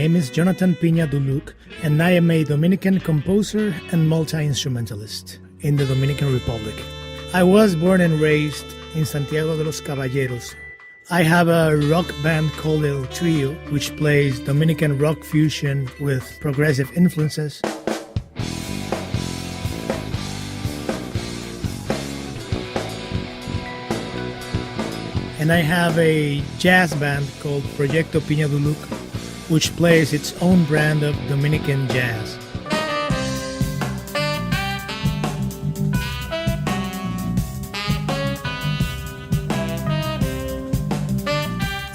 name is Jonatan Piña Duluc, and I am a Dominican composer and multi-instrumentalist in the Dominican Republic. I was born and raised in Santiago de los Caballeros. I have a rock band called El Trio, which plays Dominican rock fusion with progressive influences. And I have a jazz band called Proyecto Piña Duluc, which plays its own brand of Dominican jazz.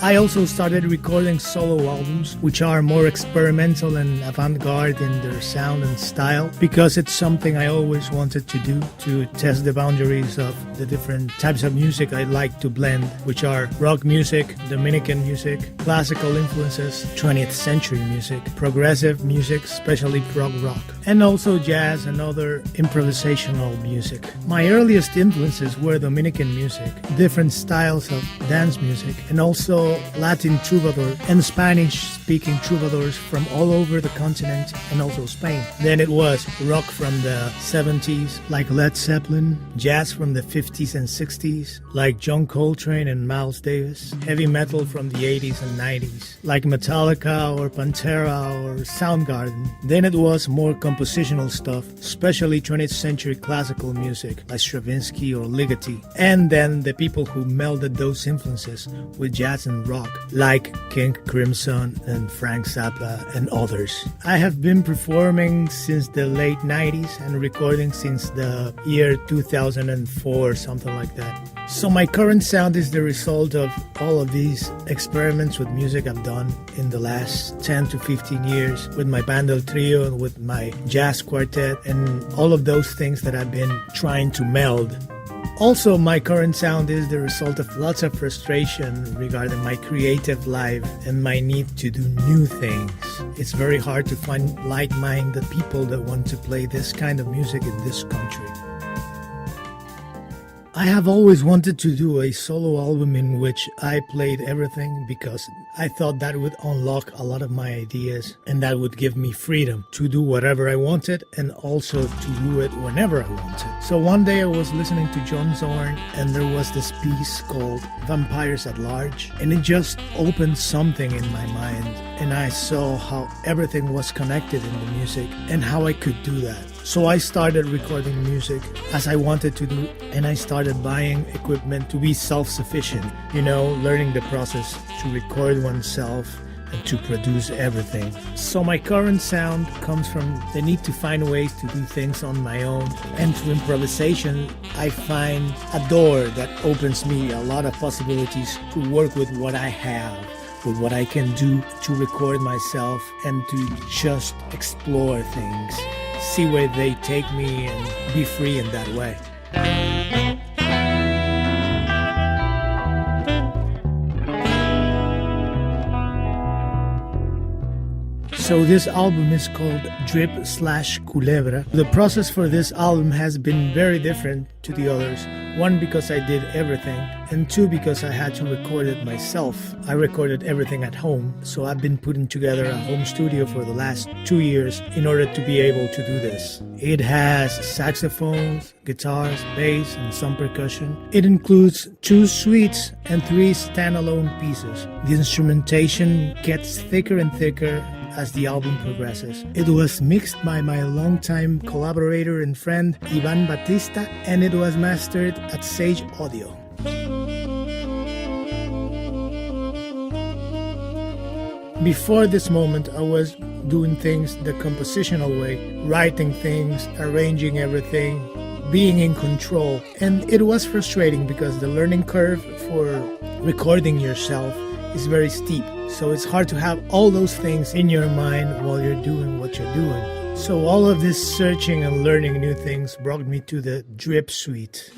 I also started recording solo albums, which are more experimental and avant-garde in their sound and style, because it's something I always wanted to do, to test the boundaries of the different types of music I like to blend, which are rock music, Dominican music, classical influences, 20th century music, progressive music, especially prog rock, and also jazz and other improvisational music. My earliest influences were Dominican music, different styles of dance music, and also Latin troubadour and Spanish-speaking troubadours from all over the continent and also Spain. Then it was rock from the 70s, like Led Zeppelin, jazz from the 50s and 60s, like John Coltrane and Miles Davis, heavy metal from the 80s and 90s, like Metallica or Pantera or Soundgarden. Then it was more compositional stuff, especially 20th century classical music, like Stravinsky or Ligeti. And then the people who melded those influences with jazz and rock, like King Crimson and Frank Zappa and others. I have been performing since the late 90s and recording since the year 2004, something like that. So my current sound is the result of all of these experiments with music I've done in the last 10 to 15 years with my band El Trio and with my jazz quartet and all of those things that I've been trying to meld. Also, my current sound is the result of lots of frustration regarding my creative life and my need to do new things. It's very hard to find like-minded people that want to play this kind of music in this country. I have always wanted to do a solo album in which I played everything because I thought that would unlock a lot of my ideas and that would give me freedom to do whatever I wanted and also to do it whenever I wanted. So one day I was listening to John Zorn and there was this piece called Vampires at Large, and it just opened something in my mind and I saw how everything was connected in the music and how I could do that. So I started recording music as I wanted to do, and I started buying equipment to be self-sufficient, learning the process to record oneself and to produce everything. So my current sound comes from the need to find ways to do things on my own, and through improvisation I find a door that opens me a lot of possibilities to work with what I have, with what I can do to record myself and to just explore things, see where they take me and be free in that way. So this album is called Drip/Culebra. The process for this album has been very different to the others. One, because I did everything, and two, because I had to record it myself. I recorded everything at home, so I've been putting together a home studio for the last 2 years in order to be able to do this. It has saxophones, guitars, bass, and some percussion. It includes 2 suites and 3 standalone pieces. The instrumentation gets thicker and thicker as the album progresses. It was mixed by my longtime collaborator and friend Ivan Batista, and it was mastered at Sage Audio. Before this moment, I was doing things the compositional way, writing things, arranging everything, being in control. And it was frustrating because the learning curve for recording yourself is very steep. So it's hard to have all those things in your mind while you're doing what you're doing. So all of this searching and learning new things brought me to the Drip Suite.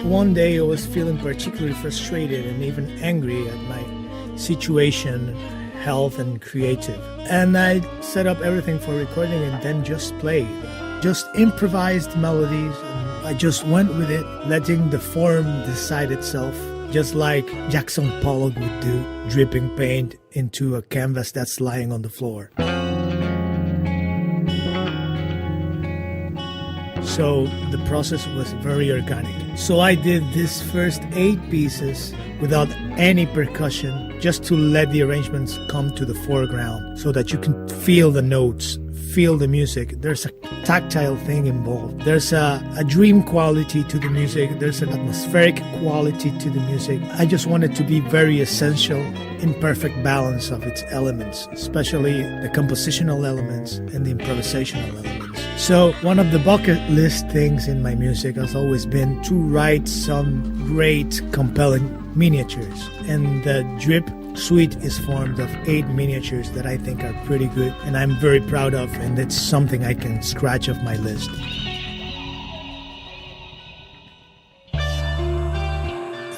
One day I was feeling particularly frustrated and even angry at my situation, health and creative. And I set up everything for recording and then just played. Just improvised melodies. And I just went with it, letting the form decide itself, just like Jackson Pollock would do, dripping paint into a canvas that's lying on the floor. So the process was very organic. So I did these first 8 pieces without any percussion, just to let the arrangements come to the foreground so that you can feel the notes, feel the music. There's a tactile thing involved. There's a dream quality to the music. There's an atmospheric quality to the music. I just want it to be very essential, in perfect balance of its elements, especially the compositional elements and the improvisational elements. So one of the bucket list things in my music has always been to write some great, compelling miniatures. And the Drip Suite is formed of 8 miniatures that I think are pretty good and I'm very proud of, and it's something I can scratch off my list.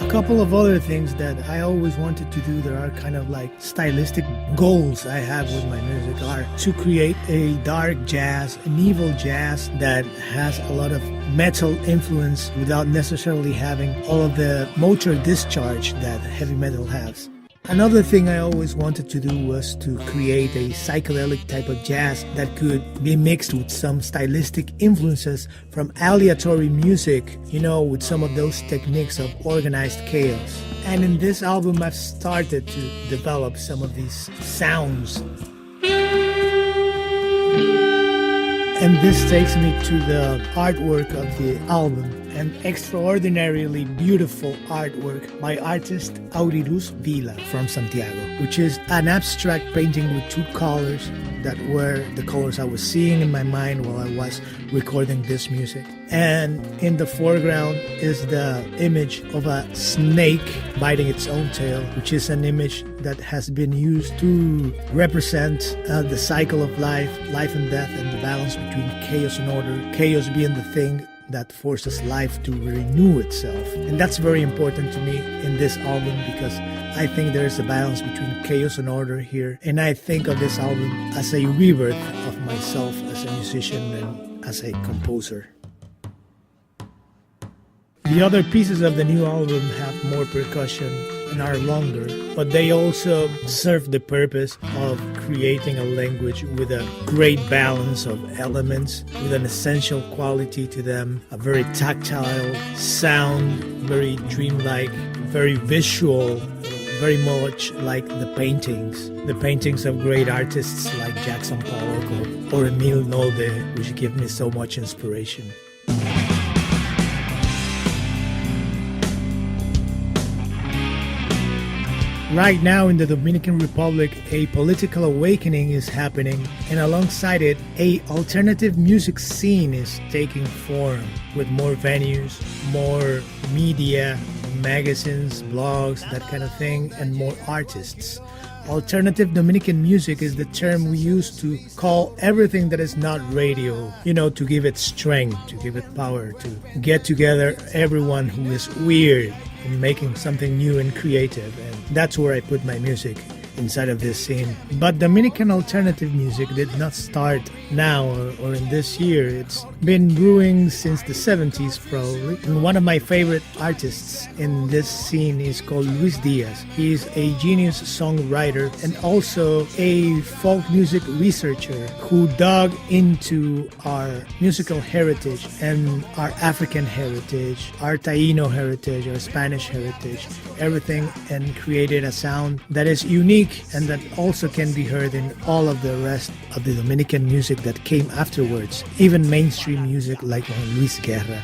A couple of other things that I always wanted to do that are kind of like stylistic goals I have with my music are to create a dark jazz, an evil jazz that has a lot of metal influence without necessarily having all of the motor discharge that heavy metal has. Another thing I always wanted to do was to create a psychedelic type of jazz that could be mixed with some stylistic influences from aleatory music, with some of those techniques of organized chaos. And in this album, I've started to develop some of these sounds. And this takes me to the artwork of the album. An extraordinarily beautiful artwork by artist Aurirus Vila from Santiago, which is an abstract painting with 2 colors that were the colors I was seeing in my mind while I was recording this music. And in the foreground is the image of a snake biting its own tail, which is an image that has been used to represent the cycle of life and death, and the balance between chaos and order, chaos being the thing that forces life to renew itself. And that's very important to me in this album because I think there's a balance between chaos and order here. And I think of this album as a rebirth of myself as a musician and as a composer. The other pieces of the new album have more percussion and are longer, but they also serve the purpose of creating a language with a great balance of elements, with an essential quality to them, a very tactile sound, very dreamlike, very visual, very much like the paintings of great artists like Jackson Pollock or Emile Nolde, which give me so much inspiration. Right now in the Dominican Republic, a political awakening is happening, and alongside it, an alternative music scene is taking form with more venues, more media, magazines, blogs, that kind of thing, and more artists. Alternative Dominican music is the term we use to call everything that is not radio, to give it strength, to give it power, to get together everyone who is weird in making something new and creative. And that's where I put my music, inside of this scene. But Dominican alternative music did not start now or in this year. It's been brewing since the 70s probably. And one of my favorite artists in this scene is called Luis Diaz. He's a genius songwriter and also a folk music researcher who dug into our musical heritage and our African heritage, our Taino heritage, our Spanish heritage, everything, and created a sound that is unique and that also can be heard in all of the rest of the Dominican music that came afterwards, even mainstream music like Luis Guerra.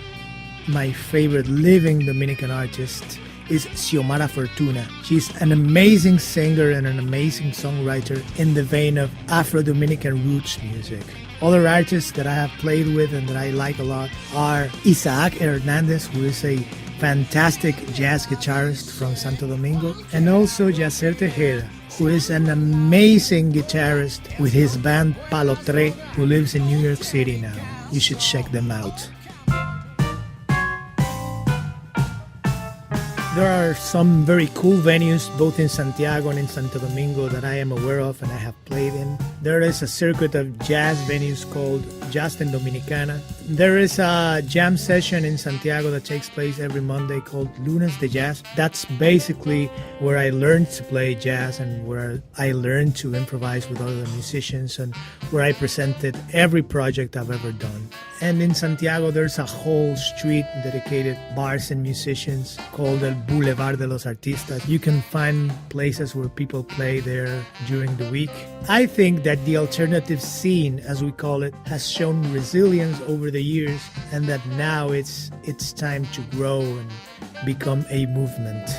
My favorite living Dominican artist is Xiomara Fortuna. She's an amazing singer and an amazing songwriter in the vein of Afro-Dominican roots music. Other artists that I have played with and that I like a lot are Isaac Hernandez, who is a fantastic jazz guitarist from Santo Domingo, and also Yacer Tejeda, who is an amazing guitarist with his band Palo Tre, who lives in New York City now. You should check them out. There are some very cool venues both in Santiago and in Santo Domingo that I am aware of and I have played in. There is a circuit of jazz venues called Jazz en Dominicana. There is a jam session in Santiago that takes place every Monday called Lunes de Jazz. That's basically where I learned to play jazz and where I learned to improvise with other musicians and where I presented every project I've ever done. And in Santiago, there's a whole street dedicated bars and musicians called El Boulevard de los Artistas. You can find places where people play there during the week. I think that the alternative scene, as we call it, has shown resilience over the years and that now it's time to grow and become a movement.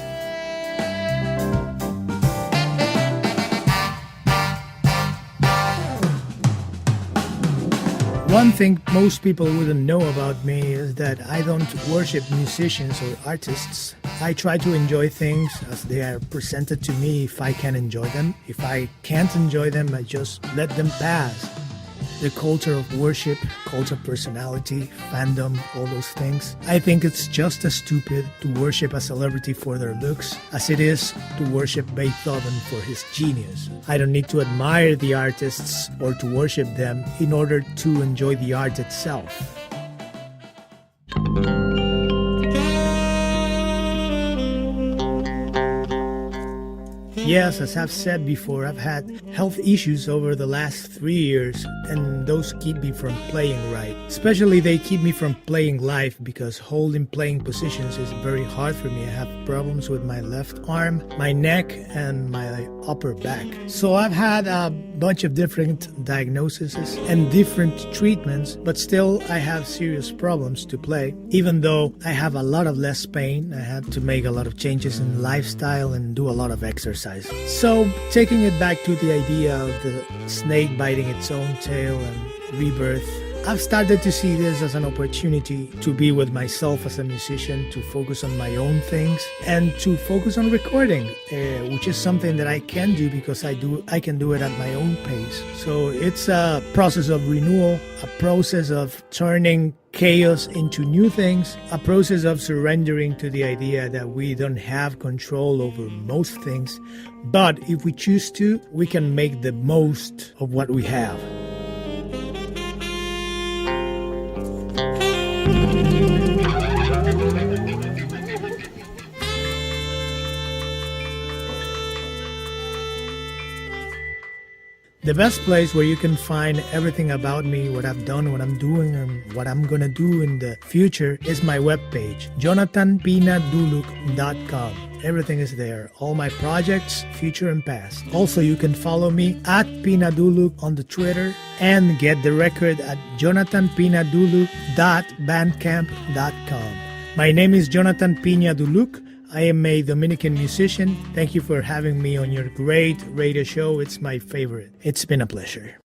One thing most people wouldn't know about me is that I don't worship musicians or artists. I try to enjoy things as they are presented to me if I can enjoy them. If I can't enjoy them, I just let them pass. The culture of worship, cult of personality, fandom, all those things. I think it's just as stupid to worship a celebrity for their looks as it is to worship Beethoven for his genius. I don't need to admire the artists or to worship them in order to enjoy the art itself. Yes, as I've said before, I've had health issues over the last 3 years, and those keep me from playing right. Especially they keep me from playing live because holding playing positions is very hard for me. I have problems with my left arm, my neck, and my upper back. So I've had a bunch of different diagnoses and different treatments, but still I have serious problems to play. Even though I have a lot of less pain, I had to make a lot of changes in lifestyle and do a lot of exercise. So, taking it back to the idea of the snake biting its own tail and rebirth, I've started to see this as an opportunity to be with myself as a musician, to focus on my own things, and to focus on recording, which is something that I can do because I can do it at my own pace. So it's a process of renewal, a process of turning chaos into new things, a process of surrendering to the idea that we don't have control over most things, but if we choose to, we can make the most of what we have. The best place where you can find everything about me, what I've done, what I'm doing, and what I'm gonna do in the future is my webpage, JonatanPiñaDuluc.com. Everything is there, all my projects, future and past. Also, you can follow me at Piña Duluc on the Twitter and get the record at JonatanPiñaDuluc.bandcamp.com. My name is Jonatan Piña Duluc. I am a Dominican musician. Thank you for having me on your great radio show. It's my favorite. It's been a pleasure.